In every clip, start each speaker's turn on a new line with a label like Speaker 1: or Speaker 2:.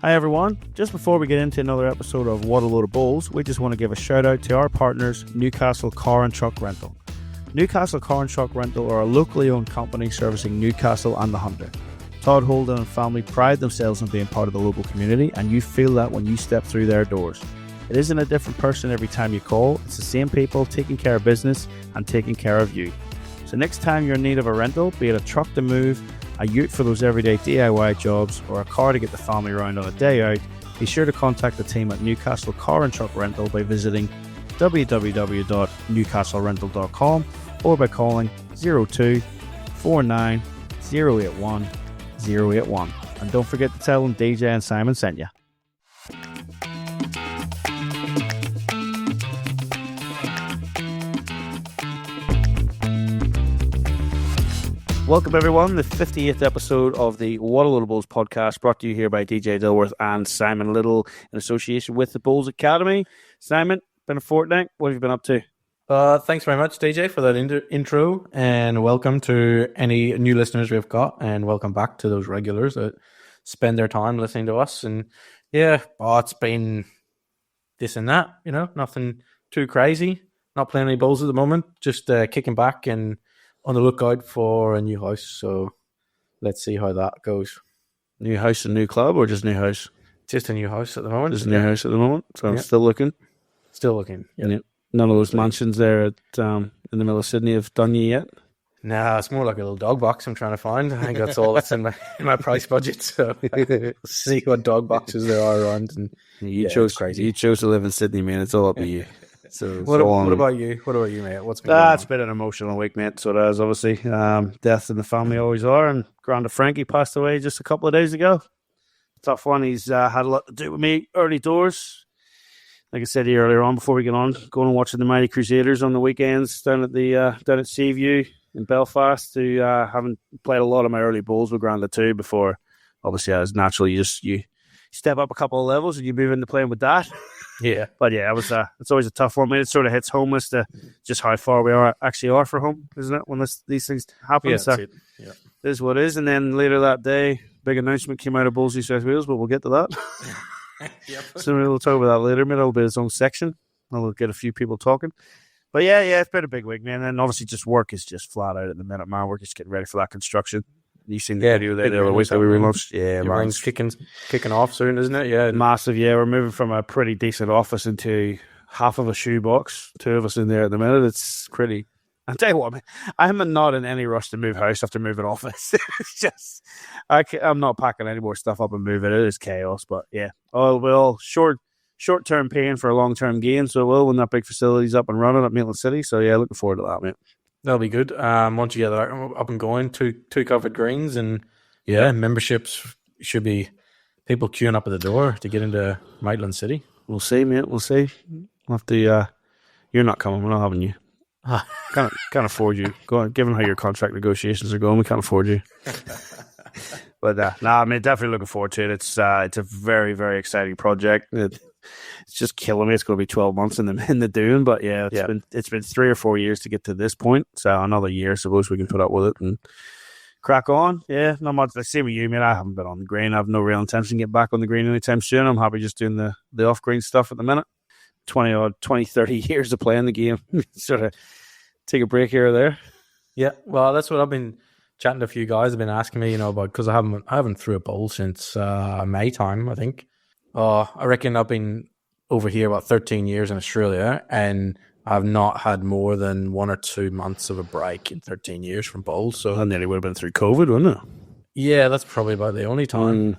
Speaker 1: Hi everyone, just before we get into another episode of What a Load of Bulls, we just want to give a shout out to our partners, Newcastle Car and Truck Rental. Newcastle Car and Truck Rental are a locally owned company servicing Newcastle and the Hunter. Todd Holden and family pride themselves on being part of the local community, and you feel that when you step through their doors. It isn't a different person every time you call, it's the same people taking care of business and taking care of you. So next time you're in need of a rental, be it a truck to move, a ute for those everyday DIY jobs, or a car to get the family around on a day out, be sure to contact the team at Newcastle Car and Truck Rental by visiting www.newcastlerental.com or by calling 02 49 081 081. And don't forget to tell them DJ and Simon sent you. Welcome everyone, the 58th episode of the What a Load of Bulls podcast, brought to you here by DJ Dilworth and Simon Little in association with the Bulls Academy. Simon, been a fortnight. What have you been up to?
Speaker 2: Thanks very much, DJ, for that intro, and welcome to any new listeners we've got, and welcome back to those regulars that spend their time listening to us. And yeah, it's been this and that, nothing too crazy. Not playing any Bulls at the moment, just kicking back and on the lookout for a new house, so let's see how that goes.
Speaker 1: New house and new club, or just new house?
Speaker 2: Just a new house at the moment.
Speaker 1: Just a new house at the moment, so I'm still looking.
Speaker 2: Still looking,
Speaker 1: yeah. None of those mansions there at in the middle of Sydney have done you yet?
Speaker 2: Nah, it's more like a little dog box I'm trying to find. I think that's all that's in my price budget, so see what dog boxes there are around. And
Speaker 1: you chose crazy. You chose to live in Sydney, man. It's all up to you.
Speaker 2: So what about you? What about you, mate? What's been going on?
Speaker 1: It's been an emotional week, mate. So that is obviously death in the family always are. And Granda Frankie passed away just a couple of days ago. Tough one. He's had a lot to do with me early doors. Like I said earlier on, before we get on, going and watching the Mighty Crusaders on the weekends down at Seaview in Belfast. Who haven't played a lot of my early Bulls with Granda too before. Obviously, as naturally you step up a couple of levels and you move into playing with that.
Speaker 2: Yeah,
Speaker 1: but yeah, it's always a tough one. I mean, it sort of hits home as to just how far we are for home, isn't it? When these things happen,
Speaker 2: yeah,
Speaker 1: so
Speaker 2: it
Speaker 1: is what it is. And then later that day, big announcement came out of Bulls New South Wales, but we'll get to that. Yep. So we'll talk about that later. Maybe it'll be its own section. I'll get a few people talking. But yeah, it's been a big week, man. And obviously, just work is just flat out at the minute, man. We're just getting ready for that construction. You've seen the video there the other week that we relaunched. Yeah,
Speaker 2: everything's kicking off soon, isn't it? Yeah,
Speaker 1: massive. Yeah, we're moving from a pretty decent office into half of a shoebox. Two of us in there at the minute. It's pretty. I'll tell you what, man, I'm not in any rush to move house after moving office. It's just I'm not packing any more stuff up and moving. It is chaos, but yeah, we'll short-term pain for a long-term gain. So when that big facility's up and running at Maitland City. So yeah, looking forward to that, mate.
Speaker 2: That'll be good. Once you get that up and going, two covered greens, and memberships should be people queuing up at the door to get into Maitland City.
Speaker 1: We'll see, mate. We'll see. We'll have to. You're not coming. We're not having you. Can't afford you. Given how your contract negotiations are going, we can't afford you. But I mean, definitely looking forward to it. It's a very, very exciting project. It's just killing me. It's going to be 12 months in the dune, but it's been 3 or 4 years to get to this point. So another year, I suppose we can put up with it and crack on. Yeah, not much. The same with you, man. I haven't been on the green. I have no real intention to get back on the green anytime soon. I'm happy just doing the off green stuff at the minute. 30 years of playing the game. Sort of take a break here or there.
Speaker 2: Yeah, well, that's what I've been chatting to a few guys. Have been asking me, about, because I haven't threw a bowl since May time, I think. I reckon I've been over here about 13 years in Australia, and I've not had more than 1 or 2 months of a break in 13 years from bowls. So
Speaker 1: that nearly would have been through COVID, wouldn't it?
Speaker 2: Yeah, that's probably about the only time.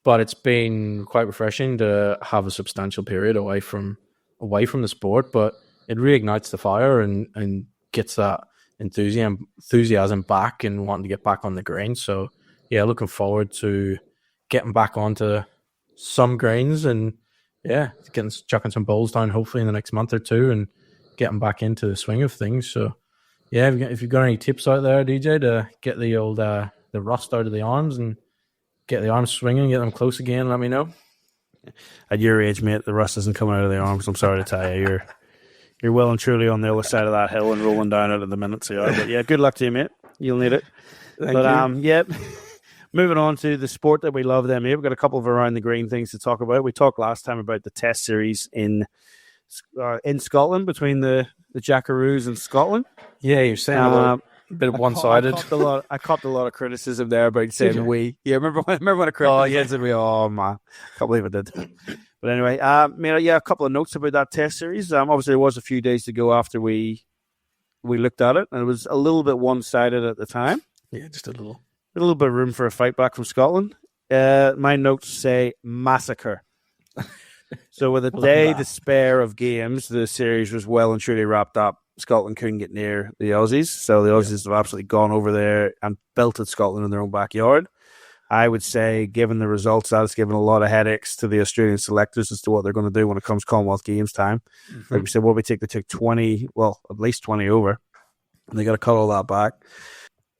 Speaker 2: But it's been quite refreshing to have a substantial period away from the sport. But it reignites the fire and gets that enthusiasm back and wanting to get back on the green. So yeah, looking forward to getting back onto some greens and chucking some bowls down hopefully in the next month or two and getting back into the swing of things. So yeah, if you've got any tips out there, DJ, to get the old the rust out of the arms and get the arms swinging, get them close again, let me know.
Speaker 1: At your age, mate, the rust isn't coming out of the arms. I'm sorry to tell you, you're well and truly on the other side of that hill and rolling down it at the minute. So but yeah, good luck to you, mate. You'll need it.
Speaker 2: Thank you.
Speaker 1: Yeah, moving on to the sport that we love then, mate. We've got a couple of around the green things to talk about. We talked last time about the test series in Scotland between the Jackaroos and Scotland.
Speaker 2: Yeah, you're saying a bit one-sided.
Speaker 1: I copped a lot of criticism there about saying we. Yeah, remember when I corrected said we? Oh man, can't believe I did. But anyway, a couple of notes about that test series. Obviously, there was a few days to go after we looked at it, and it was a little bit one-sided at the time.
Speaker 2: Yeah, just a little
Speaker 1: bit of room for a fight back from Scotland. My notes say massacre. So with a day to spare of games, the series was well and truly wrapped up. Scotland couldn't get near the Aussies, so the Aussies have absolutely gone over there and belted Scotland in their own backyard. I would say, given the results, that's given a lot of headaches to the Australian selectors as to what they're going to do when it comes Commonwealth Games time. Mm-hmm. Like we said, they took 20, well, at least 20 over, and they got to cut all that back.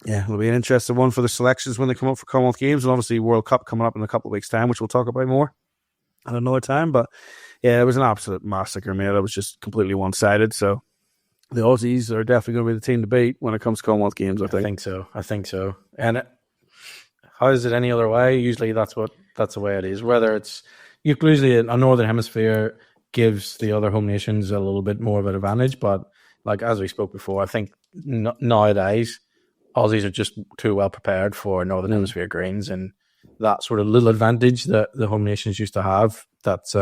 Speaker 1: Yeah, it'll be an interesting one for the selections when they come up for Commonwealth Games, and obviously World Cup coming up in a couple of weeks' time, which we'll talk about more at another time. But yeah, it was an absolute massacre, mate. It was just completely one-sided. So the Aussies are definitely going to be the team to beat when it comes to Commonwealth Games, I think.
Speaker 2: I think so. And how is it any other way? Usually that's the way it is. Whether it's usually a Northern Hemisphere gives the other home nations a little bit more of an advantage. But like as we spoke before, I think nowadays Aussies are just too well prepared for Northern Hemisphere greens, and that sort of little advantage that the home nations used to have, that's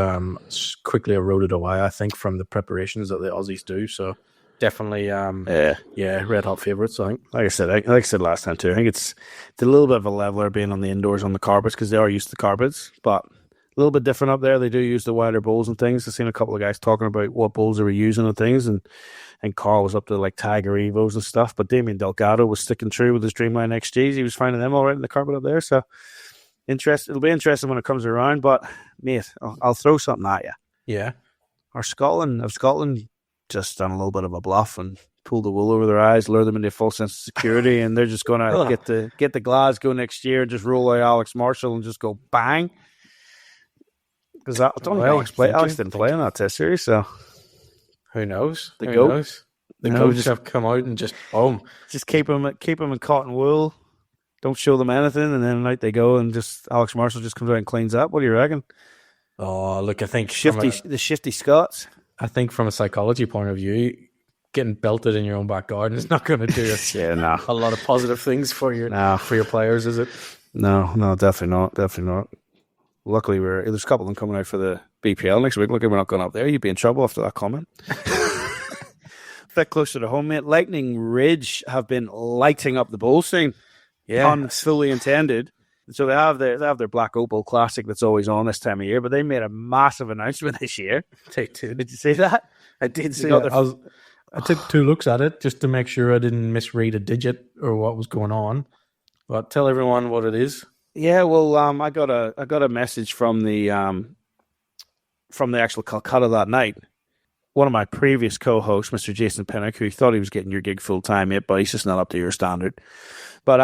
Speaker 2: quickly eroded away, I think, from the preparations that the Aussies do. So definitely, red hot favourites, I think.
Speaker 1: Like I said last time too, I think it's a little bit of a leveler being on the indoors on the carpets because they are used to the carpets, but a little bit different up there. They do use the wider bowls and things. I've seen a couple of guys talking about what bowls they were using and things, and Carl was up to like Tiger Evos and stuff, but Damien Delgado was sticking true with his Dreamline XGs. He was finding them all right in the carpet up there, so it'll be interesting when it comes around. But mate, I'll throw something at you.
Speaker 2: Yeah,
Speaker 1: have Scotland just done a little bit of a bluff and pulled the wool over their eyes, lure them into a false sense of security, and they're just going to get the Glasgow next year, just roll out Alex Marshall and just go bang? Because I don't think Alex didn't play in that test series, so
Speaker 2: who knows?
Speaker 1: The coach
Speaker 2: just have come out and just boom,
Speaker 1: just keep them in cotton wool. Don't show them anything, and then out they go, and just Alex Marshall just comes out and cleans up. What do you reckon?
Speaker 2: Oh, look, I think
Speaker 1: the shifty Scots.
Speaker 2: I think from a psychology point of view, getting belted in your own back garden is not going to do a lot of positive things for your players, is it?
Speaker 1: No, definitely not. Luckily, there's a couple of them coming out for the BPL next week. Luckily, we're not going up there. You'd be in trouble after that comment. A bit closer to home, mate. Lightning Ridge have been lighting up the bowl scene. Yeah, pun fully intended. So they have their Black Opal Classic that's always on this time of year, but they made a massive announcement this year.
Speaker 2: Take two.
Speaker 1: Did you see that? I did see
Speaker 2: it. I took 2 looks at it just to make sure I didn't misread a digit or what was going on. But tell everyone what it is.
Speaker 1: Yeah, well, I got a message from the actual Calcutta that night. One of my previous co-hosts, Mr. Jason Pinnock, who thought he was getting your gig full time, mate, but he's just not up to your standard. But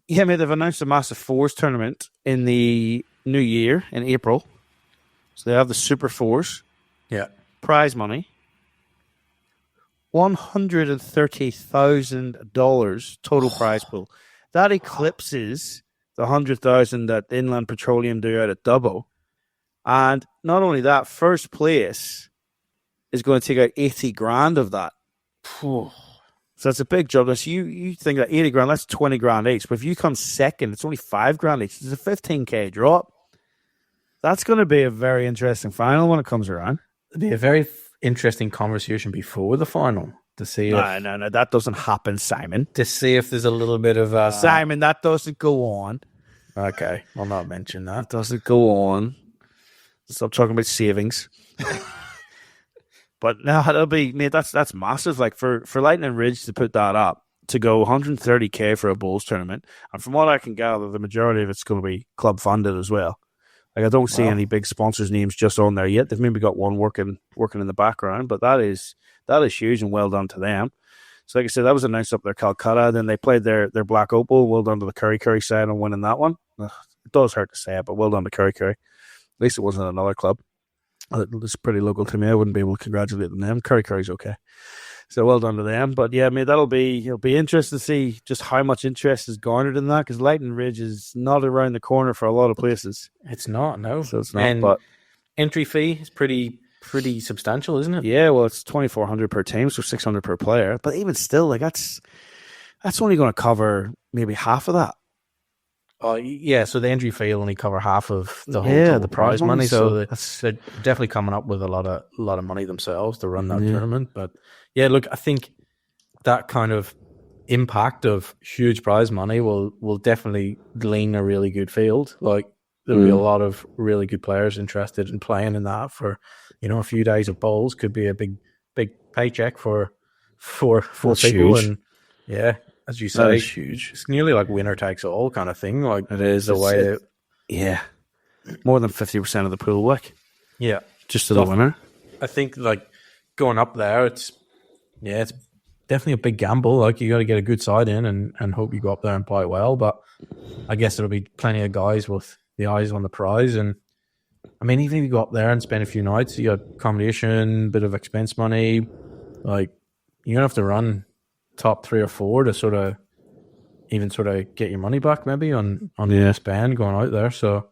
Speaker 1: yeah, mate, they've announced a massive fours tournament in the new year in April. So they have the Super Fours.
Speaker 2: Yeah.
Speaker 1: Prize money. $130,000 total prize pool. That eclipses the 100,000 that Inland Petroleum do out at Dubbo. And not only that, first place is going to take out 80 grand of that. So that's a big job. So you think that 80 grand, that's 20 grand each. But if you come second, it's only 5 grand each. It's a 15k drop. That's going to be a very interesting final when it comes around.
Speaker 2: It'll be a very interesting conversation before the final to see if...
Speaker 1: No, that doesn't happen, Simon.
Speaker 2: To see if there's a little bit of...
Speaker 1: Simon, that doesn't go on.
Speaker 2: Okay, I'll not mention that.
Speaker 1: It doesn't go on. Stop talking about savings. But now it'll be, mate, that's massive. Like for Lightning Ridge to put that up, to go 130k for a bowls tournament, and from what I can gather, the majority of it's going to be club funded as well. Like I don't see any big sponsors' names just on there yet. They've maybe got one working in the background, but that is huge and well done to them. So like I said, that was announced up there, Calcutta. Then they played their Black Opal. Well done to the Curry side on winning that one. It does hurt to say it, but well done to Curry. At least it wasn't another club. It's pretty local to me. I wouldn't be able to congratulate them. Curry's okay. So well done to them. But yeah, mate, it'll be interesting to see just how much interest is garnered in that, because Lightning Ridge is not around the corner for a lot of places.
Speaker 2: It's not, no.
Speaker 1: So it's not.
Speaker 2: And
Speaker 1: but
Speaker 2: entry fee is pretty substantial, isn't it?
Speaker 1: Yeah, well, it's 2,400 per team, so 600 per player. But even still, like that's only going to cover maybe half of that.
Speaker 2: Oh yeah, so the entry fee will only cover half of the whole the prize money. So they're definitely coming up with a lot of money themselves to run that tournament. But yeah, look, I think that kind of impact of huge prize money will definitely glean a really good field. Like there'll be a lot of really good players interested in playing in that for, a few days of bowls. Could be a big paycheck for people.
Speaker 1: Huge.
Speaker 2: And yeah, as you say,
Speaker 1: that is huge.
Speaker 2: It's nearly like winner takes all kind of thing. Like
Speaker 1: it is
Speaker 2: the way
Speaker 1: more than 50% of the pool work.
Speaker 2: Yeah,
Speaker 1: just to the winner.
Speaker 2: I think like going up there, it's definitely a big gamble. Like you got to get a good side in and hope you go up there and play well. But I guess there'll be plenty of guys with the eyes on the prize. And I mean, even if you go up there and spend a few nights, you got accommodation, bit of expense money. Like you're gonna have to run top 3 or 4 to sort of get your money back, maybe on the spend going out there. So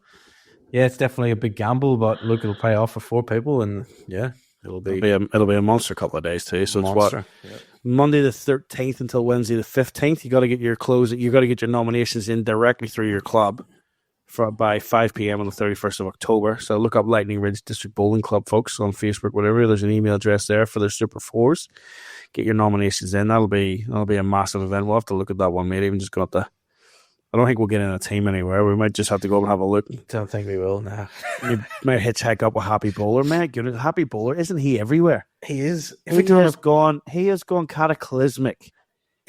Speaker 2: yeah, it's definitely a big gamble, but look, it'll pay off for 4 people, and yeah, it'll be
Speaker 1: a monster couple of days too. So it's what Monday the 13th until Wednesday the 15th. You got to get your nominations in directly through your club by 5 p.m. on the 31st of October. So look up Lightning Ridge District Bowling Club, folks, on Facebook, whatever. There's an email address there for their Super 4s. Get your nominations in. That'll be a massive event. We'll have to look at that one, mate. Even just got to. I don't think we'll get in a team anywhere. We might just have to go and have a look.
Speaker 2: Don't think we will now.
Speaker 1: We might hitchhike up with Happy Bowler. My goodness, Happy Bowler, isn't he everywhere?
Speaker 2: He is.
Speaker 1: He has gone cataclysmic.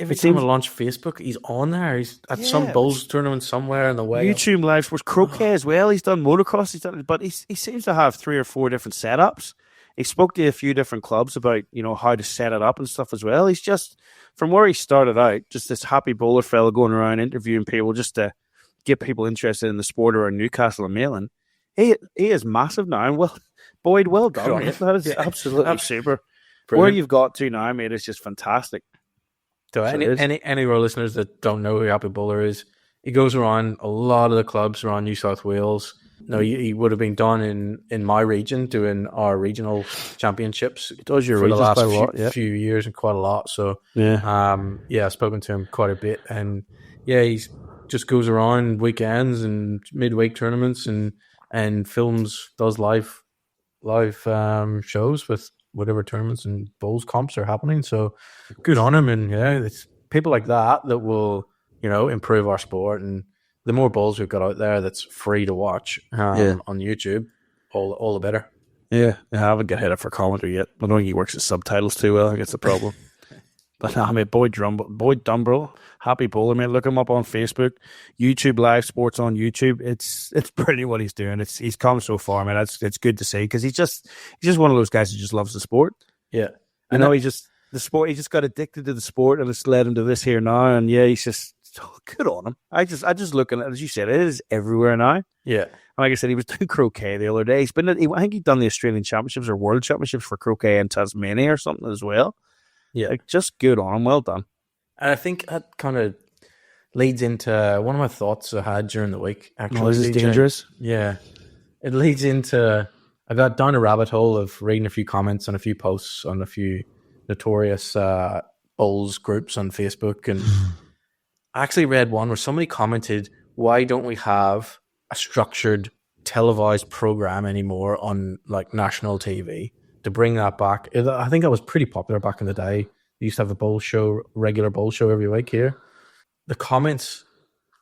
Speaker 2: Every time I launch Facebook, he's on there. He's at some bowls tournament somewhere in the way.
Speaker 1: YouTube live sports, croquet as well. He's done motocross. But he seems to have 3 or 4 different setups. He spoke to a few different clubs about how to set it up and stuff as well. He's just, from where he started out, just this happy bowler fella going around interviewing people just to get people interested in the sport around Newcastle and Malin. He is massive now. And Boyd, well done. That is absolutely super. Brilliant. Where you've got to now, mate, is just fantastic.
Speaker 2: So any of our listeners that don't know who Happy Bowler is, he goes around a lot of the clubs around New South Wales. No, he would have been done in my region doing our regional championships.
Speaker 1: He does your
Speaker 2: for the
Speaker 1: last
Speaker 2: few years and quite a lot. So I've spoken to him quite a bit, and he just goes around weekends and midweek tournaments and does live shows with whatever tournaments and bowls comps are happening. So good on him. And it's people like that will, improve our sport. And the more bowls we've got out there that's free to watch on YouTube, all the better.
Speaker 1: Yeah, I haven't got hit up for commentary yet. I don't think he works his subtitles too well. I think it's the problem. But I mean, Boyd Dumbrell, Happy Bowler, mate. Look him up on Facebook, YouTube Live Sports on YouTube. It's brilliant what he's doing. He's come so far, man. It's good to see, because he's just one of those guys who just loves the sport.
Speaker 2: Yeah,
Speaker 1: he just got addicted to the sport, and it's led him to this here now. And he's just good on him. I just look at it, as you said, it is everywhere now.
Speaker 2: Yeah,
Speaker 1: and like I said, he was doing croquet the other day. I think he'd done the Australian Championships or World Championships for croquet in Tasmania or something as well. Yeah, just good on him. Well done.
Speaker 2: And I think that kind of leads into one of my thoughts I had during the week. Actually,
Speaker 1: this is dangerous.
Speaker 2: Yeah, it leads into. I got down a rabbit hole of reading a few comments on a few posts on a few notorious bowls groups on Facebook, and I actually read one where somebody commented, "Why don't we have a structured televised program anymore on like national TV?" To bring that back. I think that was pretty popular back in the day. They used to have a regular bowl show every week here. The comments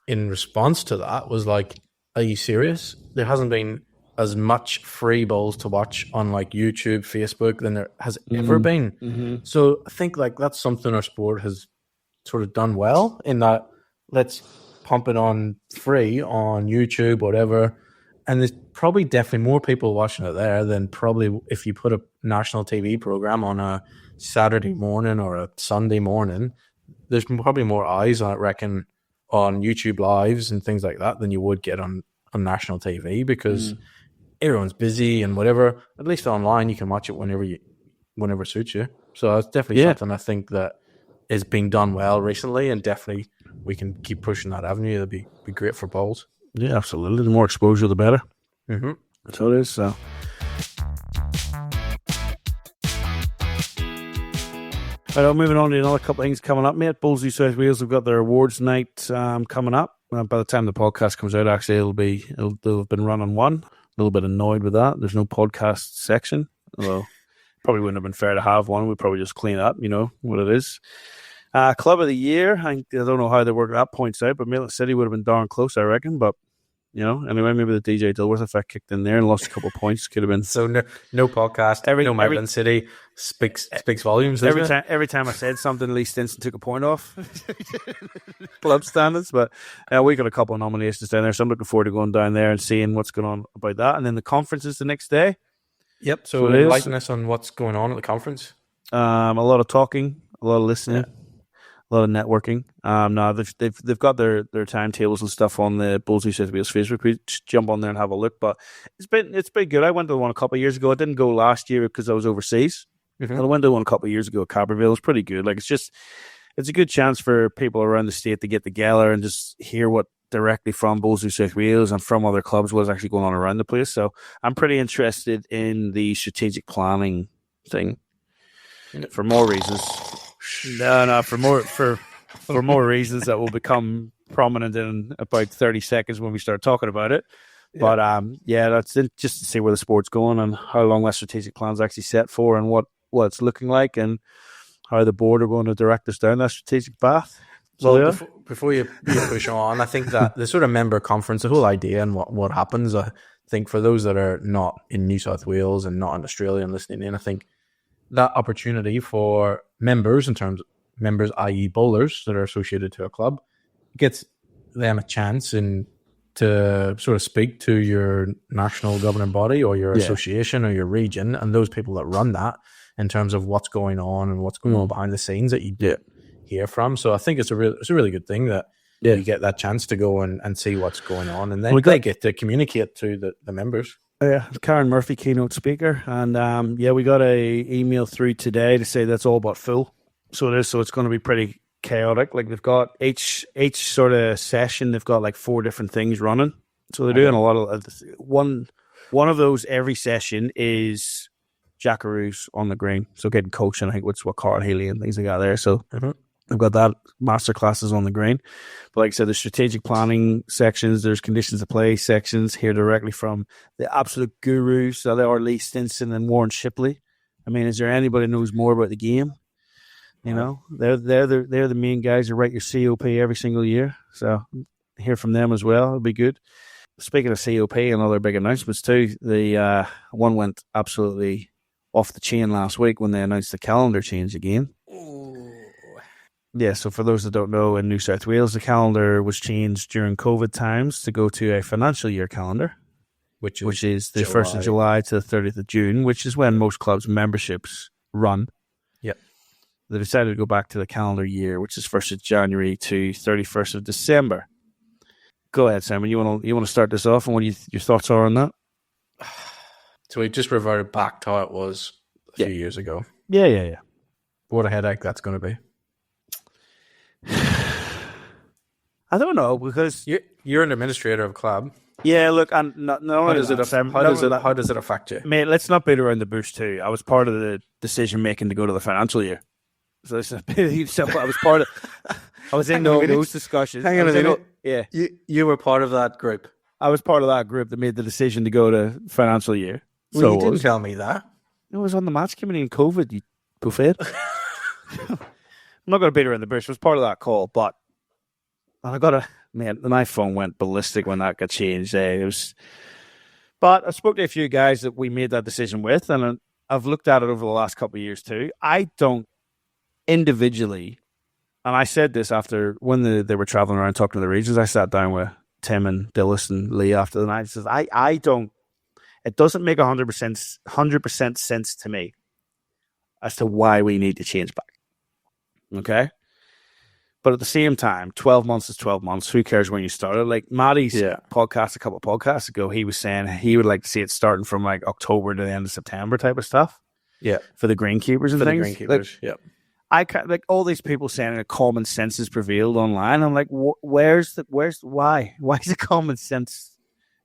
Speaker 2: in response to that was like, are you serious? There hasn't been as much free bowls to watch on like YouTube, Facebook than there has ever been. Mm-hmm. So I think like that's something our sport has sort of done well, in that let's pump it on free on YouTube, whatever. And there's probably definitely more people watching it there than probably if you put a national TV program on a Saturday morning or a Sunday morning. There's probably more eyes, I reckon, on YouTube Lives and things like that than you would get on national TV, because everyone's busy and whatever. At least online, you can watch it whenever it suits you. So that's definitely something I think that is being done well recently, and definitely we can keep pushing that avenue. That'd be great for bowls.
Speaker 1: Yeah, absolutely. The more exposure, the better.
Speaker 2: Mm-hmm.
Speaker 1: That's how it is. So. Right, moving on to another couple of things coming up, mate. Bulls New South Wales have got their awards night coming up. By the time the podcast comes out, actually, they'll have been running one. A little bit annoyed with that. There's no podcast section. Although, probably wouldn't have been fair to have one. We'd probably just clean it up, you know what it is. Club of the year. I don't know how they work that points out, but Maitland City would have been darn close, I reckon. But anyway, maybe the DJ Dilworth effect kicked in there and lost a couple of points. Could have been.
Speaker 2: So no podcast. No Maitland City speaks volumes.
Speaker 1: Every time I said something, Lee Stinson took a point off club standards. But we got a couple of nominations down there, so I'm looking forward to going down there and seeing what's going on about that. And then the conference is the next day.
Speaker 2: Yep. So enlighten us on what's going on at the conference.
Speaker 1: A lot of talking, a lot of listening. Yeah. A lot of networking. No, they've got their timetables and stuff on the Bulls New South Wales Facebook. We jump on there and have a look. But it's been good. I went to the one a couple of years ago. I didn't go last year because I was overseas. Mm-hmm. And I went to one a couple of years ago at Caberville. It was pretty good. Like it's a good chance for people around the state to get together and just hear what directly from Bulls New South Wales and from other clubs was actually going on around the place. So I'm pretty interested in the strategic planning thing for more reasons. No, for more reasons that will become prominent in about 30 seconds when we start talking about it. Yeah. But that's it, just to see where the sport's going and how long that strategic plan's actually set for and what it's looking like and how the board are going to direct us down that strategic path.
Speaker 2: Well, before you push on, I think that the sort of member conference, the whole idea and what happens, I think for those that are not in New South Wales and not in Australia and listening in, I think that opportunity for members, i.e. bowlers that are associated to a club, gets them a chance to sort of speak to your national governing body or your association or your region and those people that run that in terms of what's going on and what's going on behind the scenes that you hear from. So I think it's a really good thing that you get that chance to go and see what's going on, and then they get to communicate to the members.
Speaker 1: Yeah, Karen Murphy, keynote speaker, and we got a email through today to say that's all but full. So it is. So it's going to be pretty chaotic. Like they've got each sort of session, they've got like 4 different things running. So they're doing a lot of one of those every session is Jackaroos on the green. So getting coaching, I think, what's what Carl Healy and things like that there. So they've got that master classes on the green. But like I said, there's strategic planning sections, there's conditions of play sections here directly from the absolute gurus. So they are Lee Stinson and Warren Shipley. I mean, is there anybody who knows more about the game? You know, they're the main guys who write your COP every single year. So hear from them as well. It'll be good. Speaking of COP and other big announcements too, the one went absolutely off the chain last week when they announced the calendar change again. Ooh. Yeah, so for those that don't know, in New South Wales, the calendar was changed during COVID times to go to a financial year calendar, which is the 1st of July to the 30th of June, which is when most clubs' memberships run. Yep. They decided to go back to the calendar year, which is 1st of January to 31st of December. Go ahead, Simon. You want to start this off, and what your thoughts are on that?
Speaker 2: So we just reverted back to how it was a few years ago.
Speaker 1: Yeah.
Speaker 2: What a headache that's going to be.
Speaker 1: I don't know, because
Speaker 2: you're an administrator of a club.
Speaker 1: Yeah, look, and how does
Speaker 2: it affect you,
Speaker 1: mate? Let's not beat around the bush too. I was part of the decision making to go to the financial year, so I was part of. I was in those discussions.
Speaker 2: Hang on a minute. Yeah, you were part of that group.
Speaker 1: I was part of that group that made the decision to go to financial year.
Speaker 2: Well, so you didn't tell me that.
Speaker 1: It was on the match committee in COVID, you buffet. I'm not going to beat around the bush. It was part of that call, but my phone went ballistic when that got changed. But I spoke to a few guys that we made that decision with, and I've looked at it over the last couple of years too. I don't individually, and I said this after when they were traveling around talking to the regions, I sat down with Tim and Dillis and Lee after the night. He says, it doesn't make 100% sense to me as to why we need to change back. Okay? But at the same time, 12 months is 12 months. Who cares when you started? Like Matty's podcast a couple of podcasts ago, he was saying he would like to see it starting from like October to the end of September type of stuff. for the greenkeepers and
Speaker 2: for
Speaker 1: things.
Speaker 2: the greenkeepers.
Speaker 1: Like, I can't, like all these people saying that common sense has prevailed online. I'm like, why is it common sense?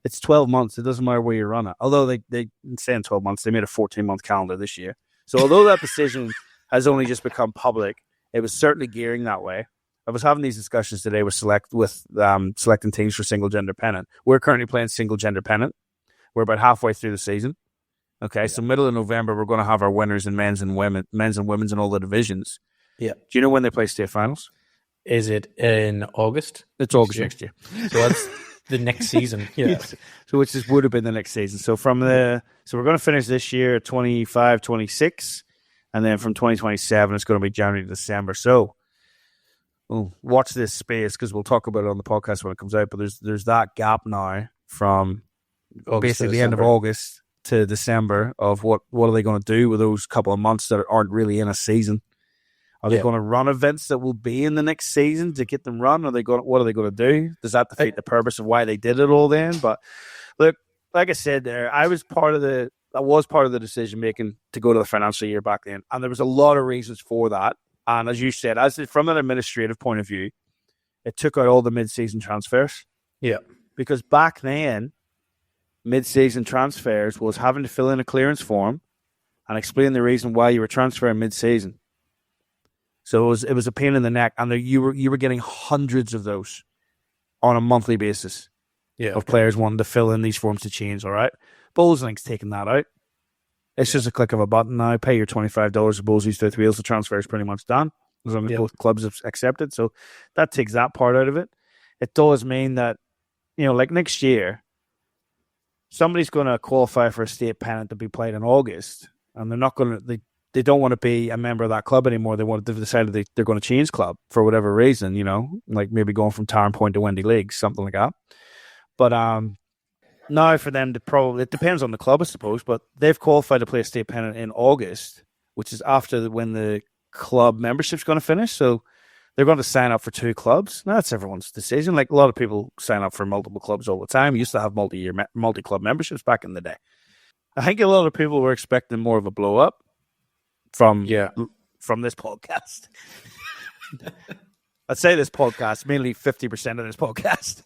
Speaker 1: It's 12 months. It doesn't matter where you run it. Although they say in 12 months, they made a 14-month calendar this year. So although that decision has only just become public, it was certainly gearing that way. I was having these discussions today with selecting teams for single gender pennant. We're currently playing single gender pennant. We're about halfway through the season. Okay, so middle of November, we're going to have our winners in men's and women's in all the divisions.
Speaker 2: Yeah.
Speaker 1: Do you know when they play state finals?
Speaker 2: Is it in August?
Speaker 1: It's August next year.
Speaker 2: So that's the next season. Yeah.
Speaker 1: Yes. So which would have been the next season. So so we're going to finish this year 25, 26, and then from 2027, it's going to be January to December. So watch this space because we'll talk about it on the podcast when it comes out. But there's that gap now from basically the end of August to December of what are they going to do with those couple of months that aren't really in a season? Are they going to run events that will be in the next season to get them run? What are they going to do? Does that defeat the purpose of why they did it all then? But look, like I said there, I was part of the decision making to go to the financial year back then, and there was a lot of reasons for that. And as you said, from an administrative point of view, it took out all the mid-season transfers.
Speaker 2: Yeah,
Speaker 1: because back then, mid-season transfers was having to fill in a clearance form and explain the reason why you were transferring mid-season. So it was a pain in the neck, and you were getting hundreds of those on a monthly basis of players wanting to fill in these forms to change. All right, Bowleslink's taking that out. It's just a click of a button now. Pay your $25 to Bowlesy South Wales. The transfer is pretty much done as long as both clubs have accepted. So that takes that part out of it. It does mean that like next year, somebody's going to qualify for a state pennant to be played in August, and they're not going to. They don't want to be a member of that club anymore. They've decided they're going to change club for whatever reason. Like maybe going from Tarn Point to Wendy League, something like that. But now for them to it depends on the club, I suppose. But they've qualified to play a state pennant in August, which is after when the club membership's going to finish. So they're going to sign up for 2 clubs. Now, that's everyone's decision. Like a lot of people sign up for multiple clubs all the time. We used to have multi-club memberships back in the day. I think a lot of people were expecting more of a blow up from this podcast. I'd say this podcast, mainly 50% of this podcast.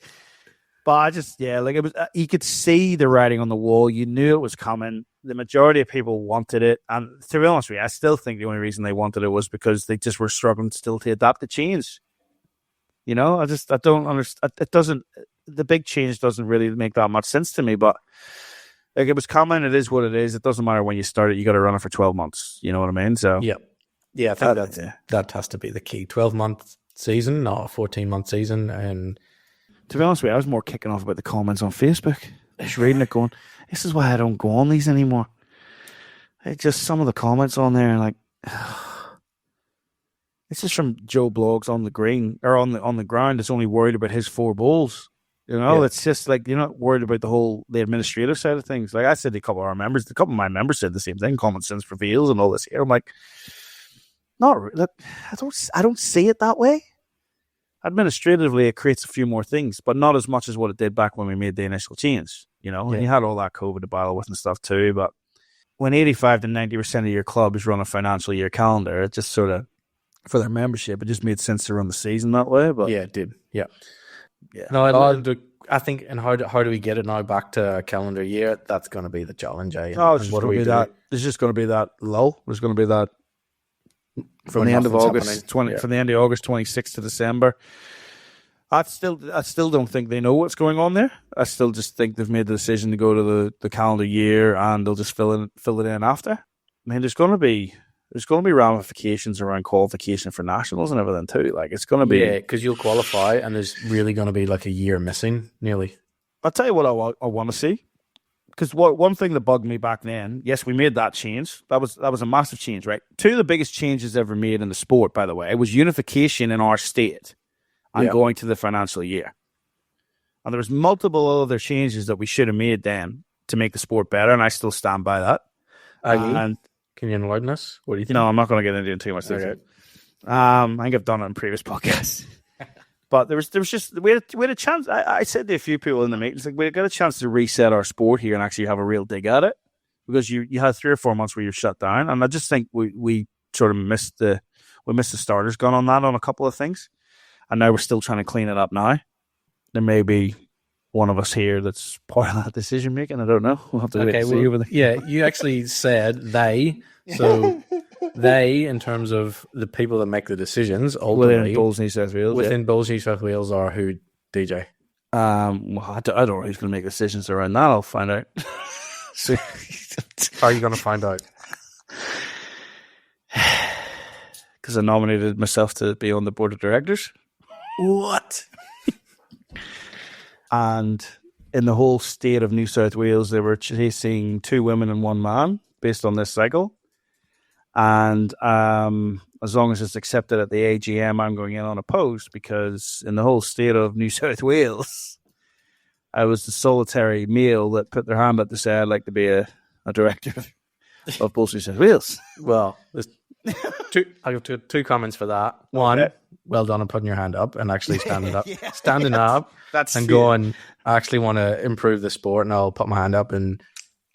Speaker 1: But I just, it was. You could see the writing on the wall. You knew it was coming. The majority of people wanted it, and to be honest with you, I still think the only reason they wanted it was because they just were struggling still to adapt the change. I don't understand. It doesn't. The big change doesn't really make that much sense to me. But like, it was coming. It is what it is. It doesn't matter when you start it. You got to run it for 12 months. You know what I mean? So
Speaker 2: I think that has to be the key. 12-month season, not a 14-month season, and.
Speaker 1: To be honest with you, I was more kicking off about the comments on Facebook. Just reading it going, this is why I don't go on these anymore. It's just some of the comments on there, like, it's just from Joe Blogs on the green, or on the ground, that's only worried about his 4 balls. It's just like, you're not worried about the administrative side of things. Like I said to a couple of my members said the same thing, common sense prevails and all this here. I'm like, look, I don't see it that way. Administratively, it creates a few more things, but not as much as what it did back when we made the initial change, And you had all that COVID to battle with and stuff too. But when 85 to 90% of your clubs run a financial year calendar, it just sort of, for their membership, it just made sense to run the season that way. But
Speaker 2: it did. Yeah. No, I think, and how do we get it now back to a calendar year? That's going to be the challenge.
Speaker 1: It's what do we do? There's just going to be that lull. There's going to be that. From the end of August, from the end of August 26th to December, I still don't think they know what's going on there. I still just think they've made the decision to go to the calendar year, and they'll just fill it in after. I mean, there's going to be ramifications around qualification for nationals and everything too. Like it's going to be
Speaker 2: because you'll qualify, and there's really going to be like a year missing nearly.
Speaker 1: I'll tell you what I want to see. Because one thing that bugged me back then, yes, we made that change. That was a massive change, right? 2 of the biggest changes ever made in the sport, by the way, was unification in our state and going to the financial year. And there was multiple other changes that we should have made then to make the sport better, and I still stand by that. And
Speaker 2: can you enlighten us? What do you think?
Speaker 1: No, I'm not going to get into it too much. Okay. I think I've done it in previous podcasts. But there was just we had a chance. I said to a few people in the meetings, like we got a chance to reset our sport here and actually have a real dig at it. because you had 3 or 4 months where you're shut down, and I just think we sort of missed the starters gun on that on a couple of things, and now we're still trying to clean it up now. There may be one of us here that's part of that decision making. I don't know. We'll have to wait and see over there.
Speaker 2: Yeah, you actually said they. So they, in terms of the people that make the decisions, ultimately
Speaker 1: within Bulls New South Wales.
Speaker 2: Within Bulls New South Wales are who, DJ?
Speaker 1: Well, I don't know who's going to make decisions around that. I'll find out. So,
Speaker 2: how are you going to find out?
Speaker 1: Because I nominated myself to be on the board of directors.
Speaker 2: What?
Speaker 1: And in the whole state of New South Wales, they were chasing 2 women and 1 man based on this cycle. And as long as it's accepted at the AGM, I'm going in unopposed, because in the whole state of New South Wales, I was the solitary male that put their hand up to say I'd like to be a director of Bulls New South Wales.
Speaker 2: Well, I have two comments for that. One, well done on putting your hand up and actually standing up, and going, I actually want to improve the sport, and I'll put my hand up and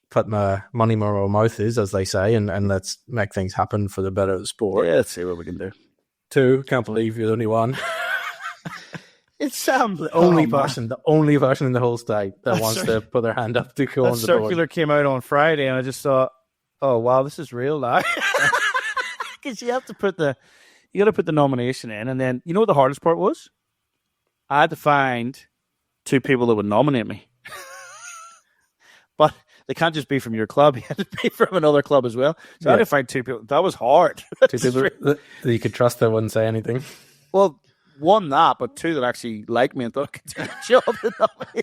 Speaker 2: put my money where my mouth is, as they say, and let's make things happen for the better of the sport.
Speaker 1: Yeah, let's see what we can do.
Speaker 2: 2, can't believe you're the only one.
Speaker 1: It's
Speaker 2: the only person in the whole state that wants to put their hand up to go on the board.
Speaker 1: Circular came out on Friday, and I just thought, oh wow, this is real now. Because you got to put the nomination in, and then you know what the hardest part was? I had to find 2 people that would nominate me. But they can't just be from your club; you had to be from another club as well. So I had to find 2 people. That was hard.
Speaker 2: 2 people that you could trust that wouldn't say anything.
Speaker 1: Well, 1 that, but 2 that actually liked me and thought I could do a job to nominate me.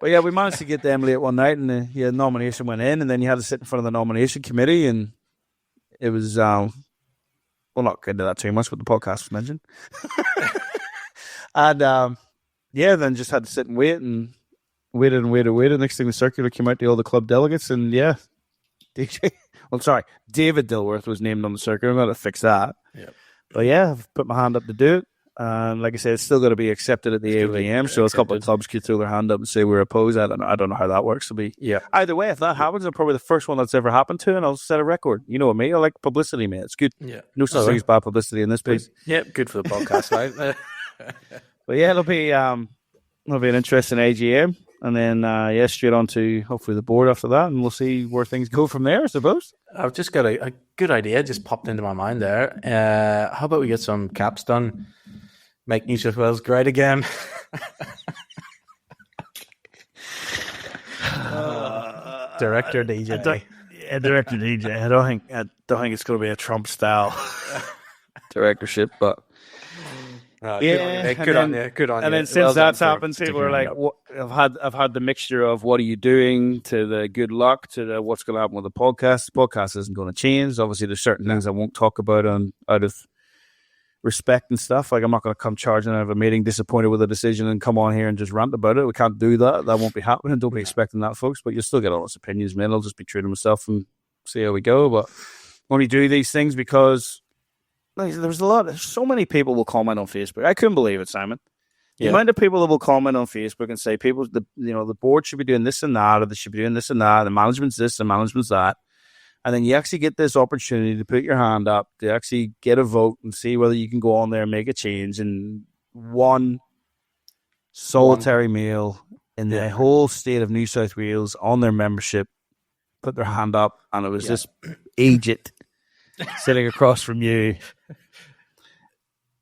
Speaker 1: But yeah, we managed to get them late one night, and the nomination went in, and then you had to sit in front of the nomination committee, and it was, we'll not get into that too much, but the podcast was mentioned. And then just had to sit and wait, and waited. Next thing, the circular came out to all the club delegates, and David Dilworth was named on the circular. I'm going to fix that. Yep. But yeah, I've put my hand up to do it. And like I said, it's still got to be accepted at the AVM. So a couple of clubs could throw their hand up and say we're opposed. I don't know how that works. Either way, if that happens, I'm probably the first one that's ever happened to, and I'll set a record. You know what, mate? I like publicity, mate. It's good. Yeah. No such thing as bad publicity in this place.
Speaker 2: Yeah, good for the podcast, right?
Speaker 1: But yeah, it'll be an interesting AGM, and then straight on to hopefully the board after that, and we'll see where things go from there, I suppose.
Speaker 2: I've just got a good idea just popped into my mind there. How about we get some caps done? Make New South Wales great again. Director DJ.
Speaker 1: Director DJ. I don't think it's going to be a Trump style directorship, but
Speaker 2: good on you.
Speaker 1: And then since that's happened, people are like, I've had the mixture of what are you doing to the good luck to the what's going to happen with the podcast. The podcast isn't going to change. Obviously, there's certain things I won't talk about out of respect and stuff. Like, I'm not going to come charging out of a meeting disappointed with a decision and come on here and just rant about it. We can't do that. That won't be happening. Don't be expecting that, folks. But you'll still get honest opinions, man. I'll just be true to myself and see how we go. But when we do these things, because there's so many people will comment on Facebook. I couldn't believe it, Simon. The amount of people that will comment on Facebook and say the board should be doing this and that, or they should be doing this and that, the management's this and management's that. And then you actually get this opportunity to put your hand up, to actually get a vote and see whether you can go on there and make a change. And one solitary male in the whole state of New South Wales on their membership put their hand up, and it was this agent sitting across from you.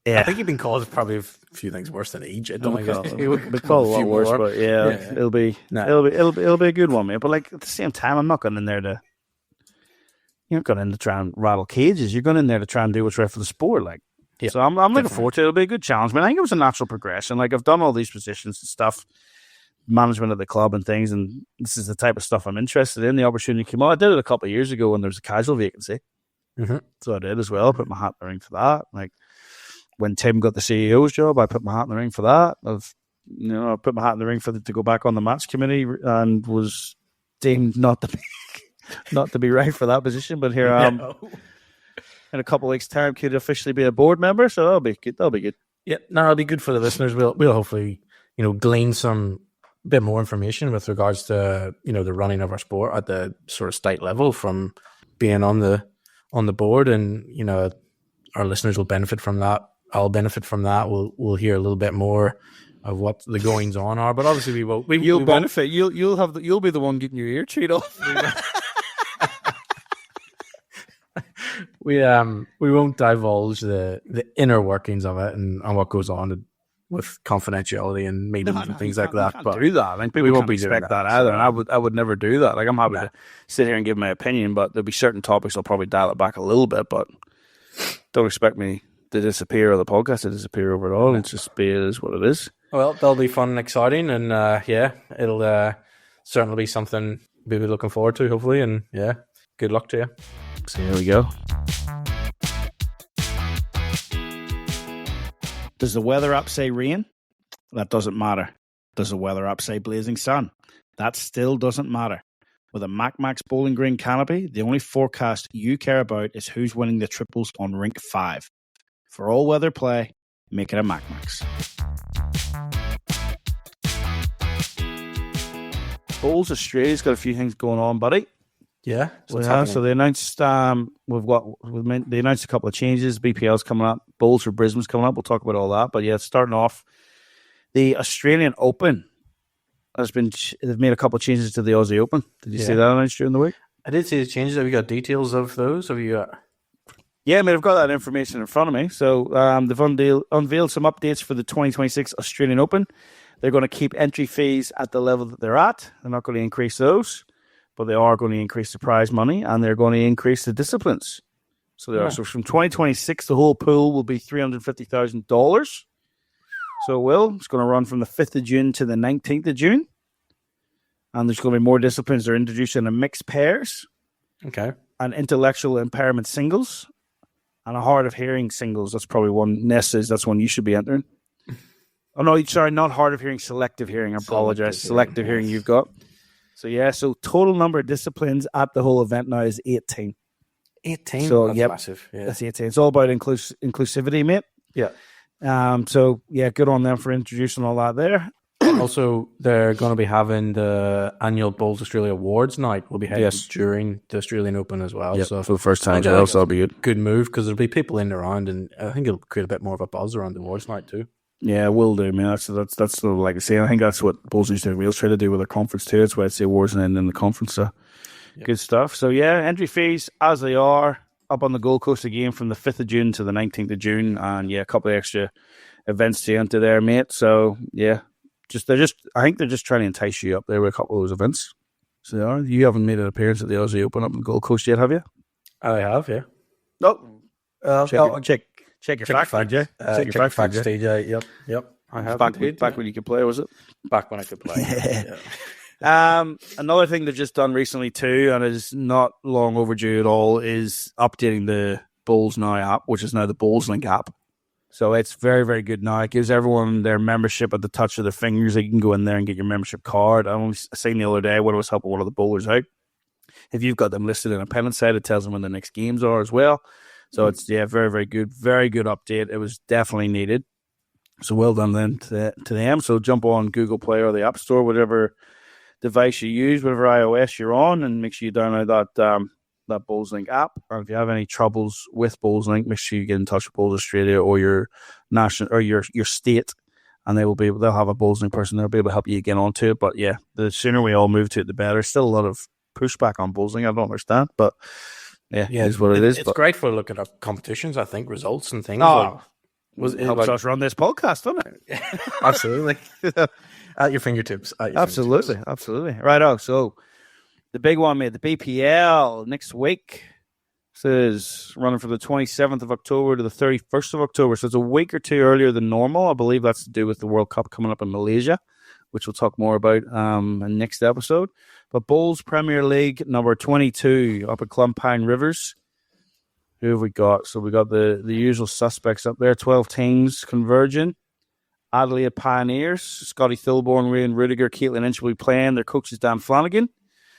Speaker 2: Yeah, I think you've been called probably a few things worse than agent.
Speaker 1: We'll call it a lot worse, but it'll be a good one, mate. But like at the same time, I'm not going in there to. You're not going in to try and rattle cages. You're going in there to try and do what's right for the sport. So I'm looking forward to it. It'll be a good challenge. I think it was a natural progression. Like, I've done all these positions and stuff, management of the club and things, and this is the type of stuff I'm interested in. The opportunity came out. I did it a couple of years ago when there was a casual vacancy. Mm-hmm. So I did as well. I put my hat in the ring for that. Like, when Tim got the CEO's job, I put my hat in the ring for that. I put my hat in the ring to go back on the match committee and was deemed not to be right for that position, but here I am. In a couple of weeks' time, could officially be a board member, so that'll be good. Yeah,
Speaker 2: it'll be good for the listeners. We'll hopefully, glean some bit more information with regards to the running of our sport at the sort of state level from being on the board, and our listeners will benefit from that. I'll benefit from that. We'll hear a little bit more of what the goings on are, but obviously we will.
Speaker 1: You'll benefit. You'll be the one getting your ear chewed off.
Speaker 2: We won't divulge the inner workings of it and what goes on with confidentiality and meetings and things like that.
Speaker 1: But do that. Like, we won't expect that either. And I would never do that. Like, I'm happy to sit here and give my opinion, but there'll be certain topics I'll probably dial it back a little bit. But don't expect me to disappear or the podcast to disappear over it all. It's just it is what it is.
Speaker 2: Well, that'll be fun and exciting, and it'll certainly be something we'll be looking forward to, hopefully. And good luck to you.
Speaker 1: So here we go. Does the weather app say rain? That doesn't matter. Does the weather app say blazing sun? That still doesn't matter. With a MacMax Bowling Green canopy, the only forecast you care about is who's winning the triples on Rink 5. For all weather play, make it a MacMax. Bowls Australia's got a few things going on, buddy.
Speaker 2: Yeah,
Speaker 1: so they announced they announced a couple of changes. BPL's coming up, Bowls for Brisbane's coming up. We'll talk about all that. But starting off, the Australian Open they've made a couple of changes to the Aussie Open. Did you see that announced during the week?
Speaker 2: I did see the changes. Have you got details of those? Have you got?
Speaker 1: Yeah, I've got that information in front of me. So they've unveiled some updates for the 2026 Australian Open. They're going to keep entry fees at the level that they're at. They're not going to increase those. But they are going to increase the prize money, and they're going to increase the disciplines. So they are. So from 2026, the whole pool will be $350,000. So it's going to run from the 5th of June to the 19th of June. And there's going to be more disciplines. They're introducing a mixed pairs.
Speaker 2: Okay.
Speaker 1: An intellectual impairment singles. And a hard of hearing singles. That's probably one. Ness says that's one you should be entering. Oh, no, sorry, not hard of hearing, selective hearing. I apologize. Selective hearing you've got. So total number of disciplines at the whole event now is 18.
Speaker 2: 18?
Speaker 1: So,
Speaker 2: that's massive. Yeah.
Speaker 1: That's 18. It's all about inclusivity, mate.
Speaker 2: Yeah.
Speaker 1: Good on them for introducing all that there.
Speaker 2: Also, they're going to be having the annual Bowls Australia Awards night. Will be held during the Australian Open as well.
Speaker 1: Yep,
Speaker 2: so
Speaker 1: for the first time, so that'll be good.
Speaker 2: Good move, because there'll be people in and around, and I think it'll create a bit more of a buzz around the awards night too.
Speaker 1: Yeah, it will do, man. That's sort of like I say. I think that's what Bowls New South Wales try to do with their conference too. It's why it's the awards and then the conference. So good stuff. So entry fees as they are up on the Gold Coast again from the 5th of June to the 19th of June, and a couple of extra events to enter there, mate. So I think they're just trying to entice you up there with a couple of those events. So they are. You haven't made an appearance at the Aussie Open up on the Gold Coast yet, have you?
Speaker 2: I have, yeah.
Speaker 1: No, check your fact, Jay.
Speaker 2: Check your fact, DJ. Yep. I have.
Speaker 1: Back when you could play, was it?
Speaker 2: Back when I could play. Yeah.
Speaker 1: Another thing they've just done recently too, and is not long overdue at all, is updating the Bowls Now app, which is now the Bowls Link app. So it's very, very good now. It gives everyone their membership at the touch of their fingers. They can go in there and get your membership card. I was saying the other day when I was helping one of the bowlers out, if you've got them listed in a pennant site, it tells them when the next games are as well. So it's very, very good. Very good update. It was definitely needed. So well done then to them. So jump on Google Play or the App Store, whatever device you use, whatever iOS you're on, and make sure you download that Bowls Link app. Or if you have any troubles with Bowls Link, make sure you get in touch with Bowls Australia or your national or your state, and they'll have a Bowls Link person. They'll be able to help you get onto it. But the sooner we all move to it, the better. Still a lot of pushback on Bowls Link. I don't understand, but it is what it is.
Speaker 2: It's great for looking at competitions, I think, results and things.
Speaker 1: It helps us run this podcast, doesn't it?
Speaker 2: Absolutely. At your fingertips.
Speaker 1: Absolutely. Right. So the big one, mate, the BPL next week. This is running from the 27th of October to the 31st of October. So it's a week or two earlier than normal. I believe that's to do with the World Cup coming up in Malaysia, which we'll talk more about in next episode. But Bowls Premier League number 22 up at Clumpine Rivers. Who have we got? So we got the usual suspects up there. 12 teams converging. Adelaide Pioneers, Scotty Thilborn, Ryan Rudiger, Caitlin Inch will be playing. Their coach is Dan Flanagan.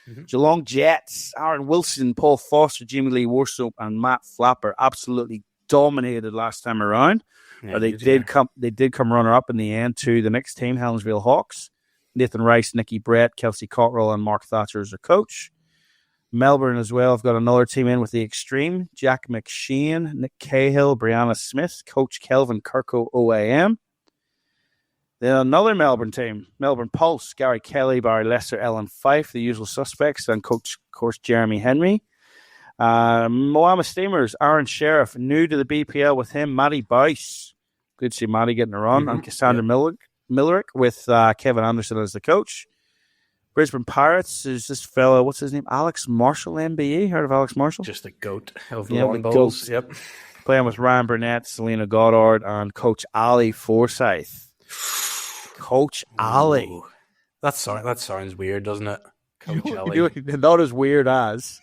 Speaker 1: Mm-hmm. Geelong Jets, Aaron Wilson, Paul Foster, Jamie Lee Warsoap, and Matt Flapper absolutely dominated last time around. Yeah, they did come runner-up in the end to the next team, Helensville Hawks. Nathan Rice, Nicky Brett, Kelsey Cottrell, and Mark Thatcher as their coach. Melbourne as well. I've got another team in with the Extreme. Jack McShane, Nick Cahill, Brianna Smith, Coach Kelvin Kirko OAM. Then another Melbourne team, Melbourne Pulse, Gary Kelly, Barry Lester, Ellen Fife, the usual suspects, and Coach, of course, Jeremy Henry. Moama Steamers, Aaron Sheriff, new to the BPL with him, Matty Bice. Good to see Matty getting a run. And Cassandra Millerick with Kevin Anderson as the coach. Brisbane Pirates is this fellow, what's his name? Alex Marshall, MBE. Heard of Alex Marshall?
Speaker 2: Just a goat of the long balls. Yep.
Speaker 1: Playing with Ryan Burnett, Selena Goddard, and Coach Ali Forsyth. Coach Ali.
Speaker 2: That sounds weird, doesn't it? Coach Ali.
Speaker 1: Not as weird as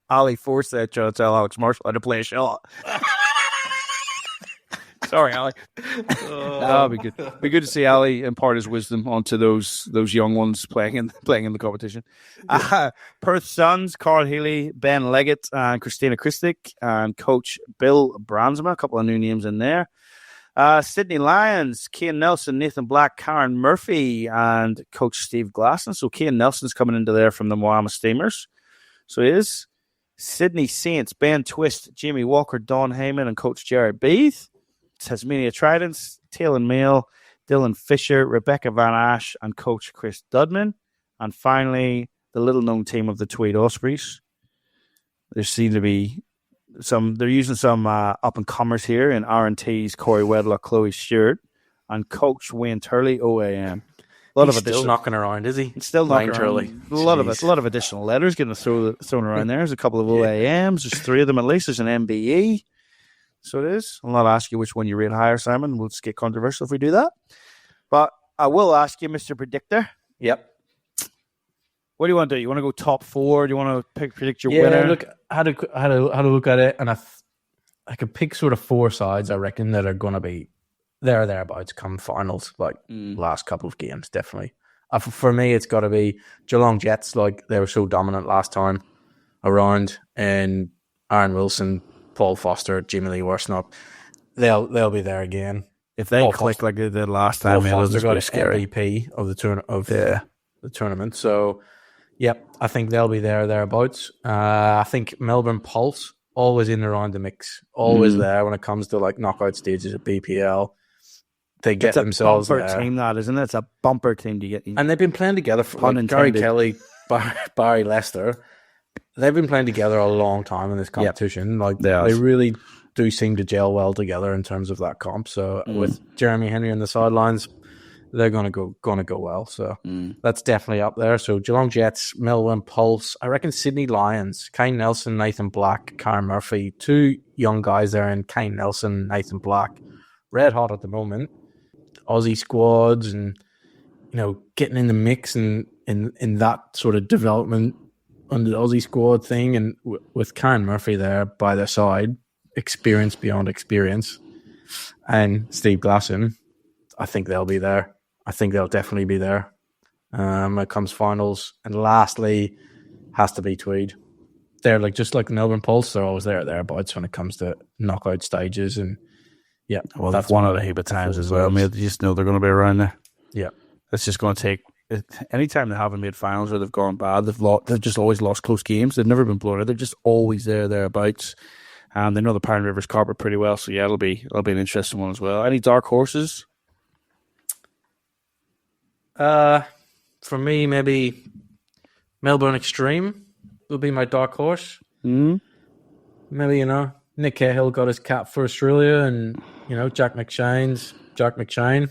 Speaker 1: Ali Forsyth trying to tell Alex Marshall how to play a shot. Sorry, Ali. That'll be good. Be good to see Ali impart his wisdom onto those young ones playing in the competition. Perth Suns, Carl Healy, Ben Leggett, and Christina Christic, and Coach Bill Bransma. A couple of new names in there. Sydney Lions, Cian Nelson, Nathan Black, Karen Murphy, and Coach Steve Glasson. So Cian Nelson's coming into there from the Moama Steamers. So he is. Sydney Saints, Ben Twist, Jamie Walker, Don Heyman, and Coach Jared Beath. Tasmania Tridents, Taylor Mail, Dylan Fisher, Rebecca Van Ash, and Coach Chris Dudman. And finally, the little-known team of the Tweed Ospreys. There seem to be they're using some up-and-comers here in R&T's Corey Wedlock, Chloe Stewart, and Coach Wayne Turley, OAM.
Speaker 2: He's still knocking around, is he?
Speaker 1: It's still knocking around. A lot of additional letters getting thrown around there. There's a couple of OAMs. There's 3 of them at least. There's an MBE. So it is. I'll not ask you which one you rate higher, Simon. We'll just get controversial if we do that. But I will ask you, Mr. Predictor.
Speaker 2: Yep.
Speaker 1: What do you want to do? You want to go top 4? Do you want to predict your winner?
Speaker 2: Look, I had to look at it, and I could pick sort of 4 sides, I reckon, that are going to be thereabouts come finals, like last couple of games, definitely. For me, it's got to be Geelong Jets, like they were so dominant last time around, and Aaron Wilson, Paul Foster, Jimmy Lee Worsnop, they'll be there again.
Speaker 1: If they click like they did last time,
Speaker 2: they're going to scary MVP of the tournament. So, yep, I think they'll be thereabouts. I think Melbourne Pulse always in around the mix, always there when it comes to like knockout stages at BPL. They get themselves there.
Speaker 1: It's a bumper team, that isn't it? It's a bumper team to get.
Speaker 2: And they've been playing together for Gary Kelly, Barry Lester. They've been playing together a long time in this competition. Like they really do seem to gel well together in terms of that comp. So with Jeremy Henry on the sidelines, they're gonna go well. So that's definitely up there. So Geelong Jets, Melbourne Pulse, I reckon Sydney Lions, Kane Nelson, Nathan Black, Karen Murphy, 2 young guys there in Kane Nelson, Nathan Black, red hot at the moment. Aussie squads and getting in the mix and in that sort of development on the Aussie squad thing, and with Karen Murphy there by their side, experience beyond experience, and Steve Glasson, I think they'll be there. I think they'll definitely be there when it comes finals. And lastly, has to be Tweed. They're just like the Melbourne Pulse. They're always thereabouts when it comes to knockout stages. And yeah,
Speaker 1: well, that's one of the heap of times as well. Mate, you just know they're going to be around there.
Speaker 2: Yeah,
Speaker 1: it's just going to take. Anytime they haven't made finals or they've gone bad, they've just always lost close games. They've never been blown out. They're just always thereabouts. And they know the Pine Rivers carpet pretty well. So yeah, it'll be an interesting one as well. Any dark horses?
Speaker 2: For me, maybe Melbourne Extreme will be my dark horse. Maybe, Nick Cahill got his cap for Australia, and, Jack McShane's Jack McShane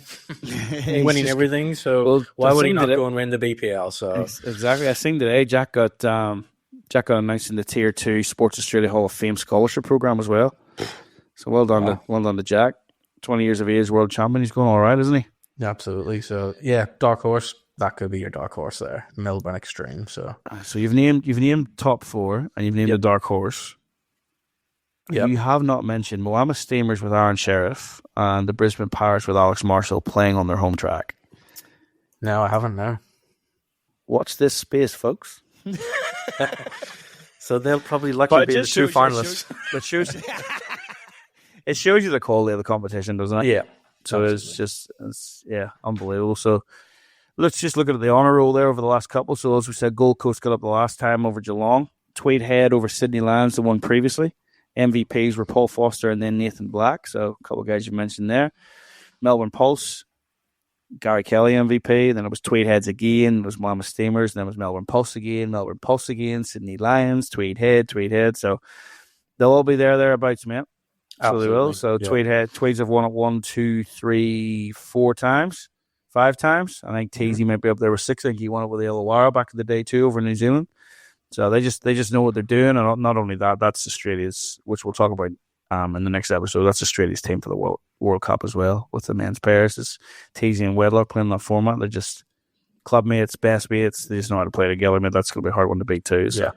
Speaker 2: winning everything. So why would he not go and win the BPL? So
Speaker 1: exactly. I seen today Jack got announced in the Tier 2 Sports Australia Hall of Fame scholarship program as well. So well done to Jack. 20 years of age, world champion. He's going all right, isn't he?
Speaker 2: Yeah, absolutely. So yeah, dark horse. That could be your dark horse there, Melbourne Extreme. So
Speaker 1: you've named top 4 and you've named a dark horse. Yep. You have not mentioned Moama Steamers with Aaron Sheriff and the Brisbane Pirates with Alex Marshall playing on their home track.
Speaker 2: No, I haven't. No.
Speaker 1: Watch this space, folks.
Speaker 2: So they'll probably likely be the 2 finalists.
Speaker 1: It shows you the quality of the competition, doesn't it?
Speaker 2: Yeah.
Speaker 1: So it's unbelievable. So Let's just look at the honour roll there over the last couple. So as we said, Gold Coast got up the last time over Geelong. Tweed Head over Sydney Lions, the one previously. MVPs were Paul Foster and then Nathan Black. So a couple of guys you mentioned there. Melbourne Pulse, Gary Kelly MVP. Then it was Tweed Heads again. It was Mama Steamers. And then it was Melbourne Pulse again, Sydney Lions, Tweed Head. So they'll all be thereabouts, mate. So they will. So Tweeds have won it 1, 2, 3, 4 times. 5 times. I think Teasy might be up there with 6. I think he won it with the Illawarra back in the day too over in New Zealand. So they just know what they're doing, and not only that, that's Australia's, which we'll talk about in the next episode. That's Australia's team for the World Cup as well with the men's pairs. It's Teasy and Wedlock playing that format. They're just club mates, best mates. They just know how to play together. Mate, that's going to be a hard one to beat too. So.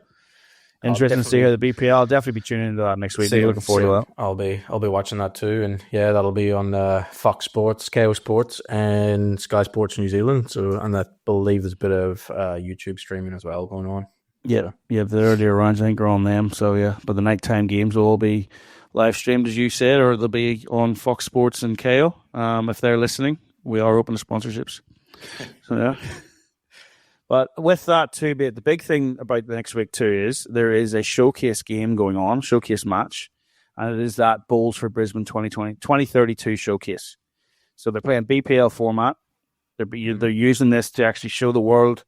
Speaker 1: Interesting to see how the BPL. I'll definitely be tuning into that next week. Looking forward to that.
Speaker 2: I'll be watching that too, and that'll be on Fox Sports, KO Sports, and Sky Sports New Zealand. So, and I believe there's a bit of YouTube streaming as well going on.
Speaker 1: Yeah, the earlier rounds I think are on them. So yeah, but the nighttime games will all be live streamed as you said, or they'll be on Fox Sports and KO. If they're listening, we are open to sponsorships. So yeah. But with that too, the big thing about the next week too is there is a showcase game going on, showcase match, and it is that Bowls for Brisbane 2032 showcase. So they're playing BPL format. They're using this to actually show the world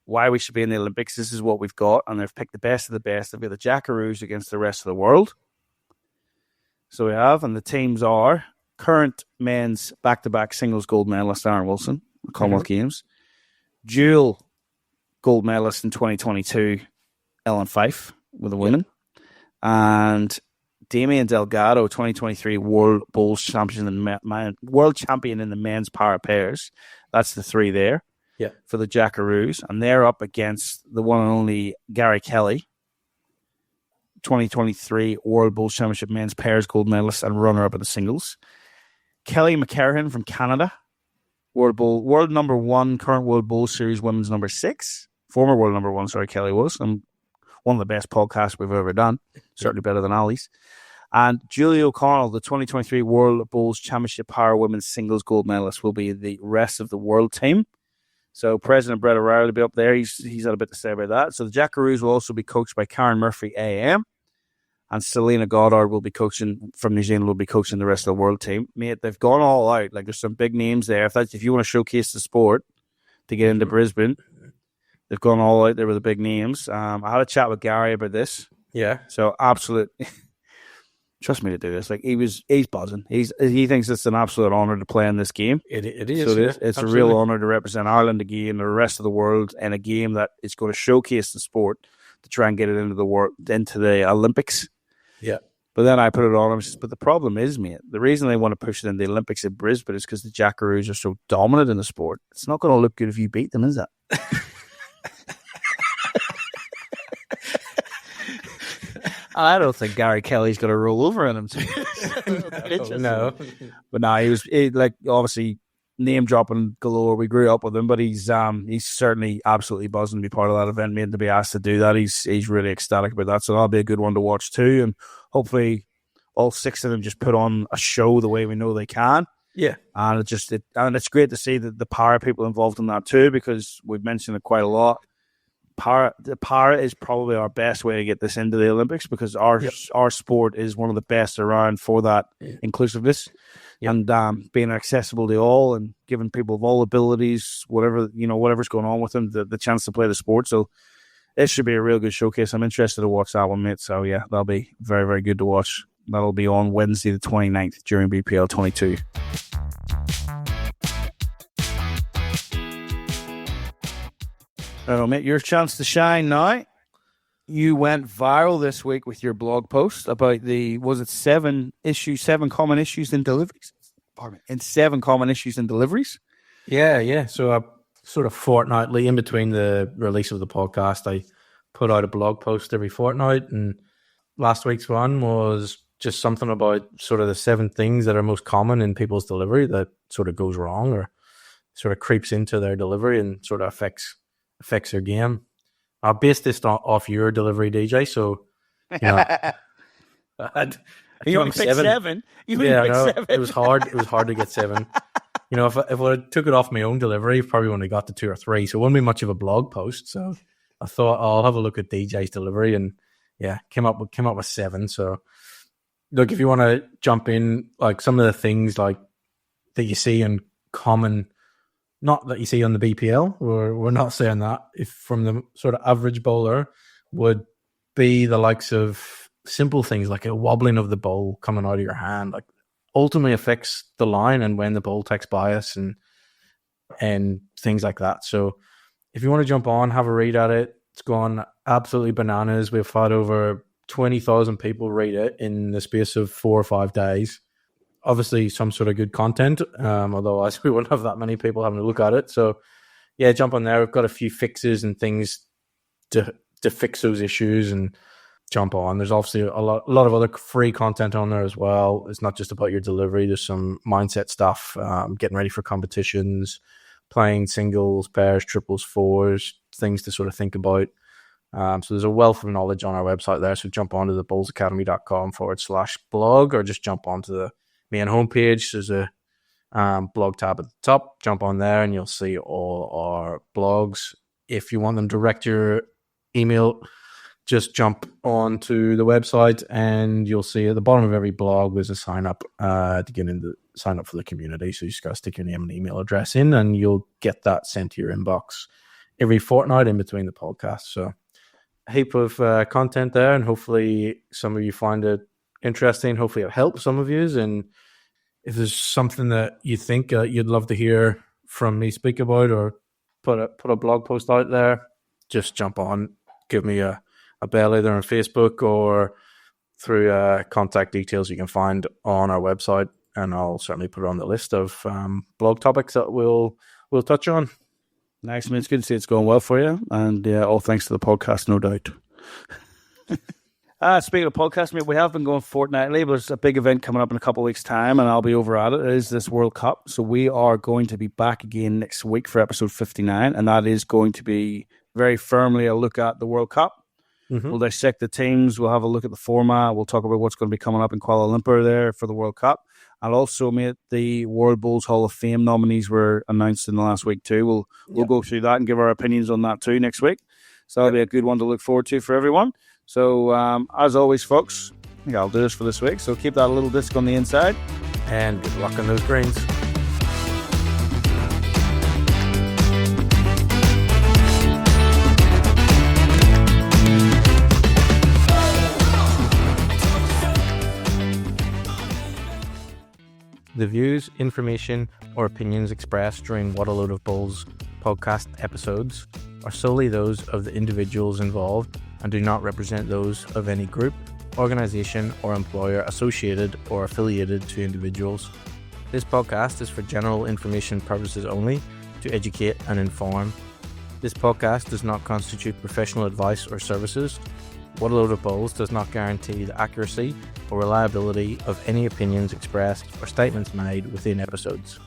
Speaker 1: why we should be in the Olympics. This is what we've got, and they've picked the best of the best. They've got the Jackaroos against the rest of the world. So we have, and the teams are current men's back-to-back singles gold medalist Aaron Wilson, the Commonwealth Games, dual gold medalist in 2022, Ellen Fife with the women, and Damien Delgado, 2023 World Bowls champion in the men's para pairs. That's the 3 there for the Jackaroos, and they're up against the one and only Gary Kelly, 2023 World Bowls Championship men's pairs gold medalist and runner-up in the singles. Kelly McCarran from Canada, world number 1, current World Bowl Series women's number 6. Former world number 1, Kelly was. And one of the best podcasts we've ever done. Certainly better than Ali's. And Julie O'Connell, the 2023 World Bowls Championship Power Women's Singles Gold Medalist, will be the rest of the world team. So President Brett O'Reilly will be up there. He's had a bit to say about that. So the Jackaroos will also be coached by Karen Murphy AM. And Selena Goddard will be coaching from New Zealand, will be coaching the rest of the world team. Mate, they've gone all out. Like, there's some big names there. If you want to showcase the sport to get into Brisbane, they've gone all out there with the big names. I had a chat with Gary about this.
Speaker 2: Yeah.
Speaker 1: So absolute, trust me to do this. Like he's buzzing. He thinks it's an absolute honour to play in this game.
Speaker 2: It is.
Speaker 1: So it's a real honour to represent Ireland again and the rest of the world in a game that is going to showcase the sport to try and get it into the Olympics.
Speaker 2: Yeah.
Speaker 1: But then I put it on him. But the problem is, mate, the reason they want to push it in the Olympics in Brisbane is because the Jackaroos are so dominant in the sport. It's not going to look good if you beat them, is it? I don't think Gary Kelly's going to roll over in him.
Speaker 2: No.
Speaker 1: But no, he was obviously name dropping galore. We grew up with him, but he's certainly absolutely buzzing to be part of that event. Made to be asked to do that. He's really ecstatic about that. So that'll be a good one to watch too. And hopefully all 6 of them just put on a show the way we know they can.
Speaker 2: Yeah.
Speaker 1: And it's great to see the para people involved in that too, because we've mentioned it quite a lot. The para is probably our best way to get this into the Olympics, because our sport is one of the best around for that inclusiveness and being accessible to all and giving people of all abilities, whatever's going on with them, the chance to play the sport. So it should be a real good showcase. I'm interested to watch that one, mate. So yeah, that'll be very, very good to watch. That'll be on Wednesday the 29th during BPL 22. Oh, mate, your chance to shine now. You went viral this week with your blog post about seven common issues in deliveries? Pardon me. And 7 common issues in deliveries?
Speaker 2: Yeah. So sort of fortnightly in between the release of the podcast, I put out a blog post every fortnight, and last week's one was just something about sort of the 7 things that are most common in people's delivery that sort of goes wrong or sort of creeps into their delivery and sort of affects their game. I'll base this off your delivery, DJ. So,
Speaker 1: you only picked 7.
Speaker 2: It was hard. It was hard to get 7. you know, if I took it off my own delivery, probably only got to 2 or 3, so it wouldn't be much of a blog post. So I thought I'll have a look at DJ's delivery, and yeah, came up with 7. So look, if you want to jump in, like some of the things like that you see in common, not that you see on the BPL, we're not saying that, if from the sort of average bowler, would be the likes of simple things like a wobbling of the bowl coming out of your hand, like ultimately affects the line and when the bowl takes bias and things like that. So if you want to jump on, have a read at it. It's gone absolutely bananas. We've had over 20,000 people read it in the space of 4 or 5 days. Obviously some sort of good content, otherwise we wouldn't have that many people having a look at it. So yeah, jump on there. We've got a few fixes and things to fix those issues, and jump on. There's obviously a lot of other free content on there as well. It's not just about your delivery. There's some mindset stuff, getting ready for competitions, playing singles, pairs, triples, fours, things to sort of think about. So there's a wealth of knowledge on our website there. So jump onto the bowlsacademy.com/blog, or just jump onto the main homepage. There's a blog tab at the top. Jump on there and you'll see all our blogs. If you want them direct your email, just jump onto the website and you'll see at the bottom of every blog there's a sign up to get into sign up for the community. So you just got to stick your name and email address in and you'll get that sent to your inbox every fortnight in between the podcasts. So a heap of content there, and hopefully some of you find it interesting. Hopefully it helps some of you. And if there's something that you think you'd love to hear from me speak about, or put a blog post out there, just jump on, give me a bell either on Facebook or through contact details you can find on our website, and I'll certainly put it on the list of blog topics that we'll touch on.
Speaker 1: Nice, man. It's good to see it's going well for you, and all thanks to the podcast, no doubt. Speaking of podcast, mate, we have been going fortnightly, but there's a big event coming up in a couple of weeks' time, and I'll be over at it. It is this World Cup, so we are going to be back again next week for episode 59, and that is going to be very firmly a look at the World Cup. Mm-hmm. We'll dissect the teams. We'll have a look at the format. We'll talk about what's going to be coming up in Kuala Lumpur there for the World Cup. And also, mate, the World Bowls Hall of Fame nominees were announced in the last week too. We'll go through that and give our opinions on that too next week. So that'll be a good one to look forward to for everyone. So as always, folks, I think I'll do this for this week. So keep that little disc on the inside.
Speaker 2: And good luck on those greens. The views, information, or opinions expressed during What a Load of Bulls podcast episodes are solely those of the individuals involved and do not represent those of any group, organization, or employer associated or affiliated to individuals. This podcast is for general information purposes only, to educate and inform. This podcast does not constitute professional advice or services. What a Load of Bulls does not guarantee the accuracy or reliability of any opinions expressed or statements made within episodes.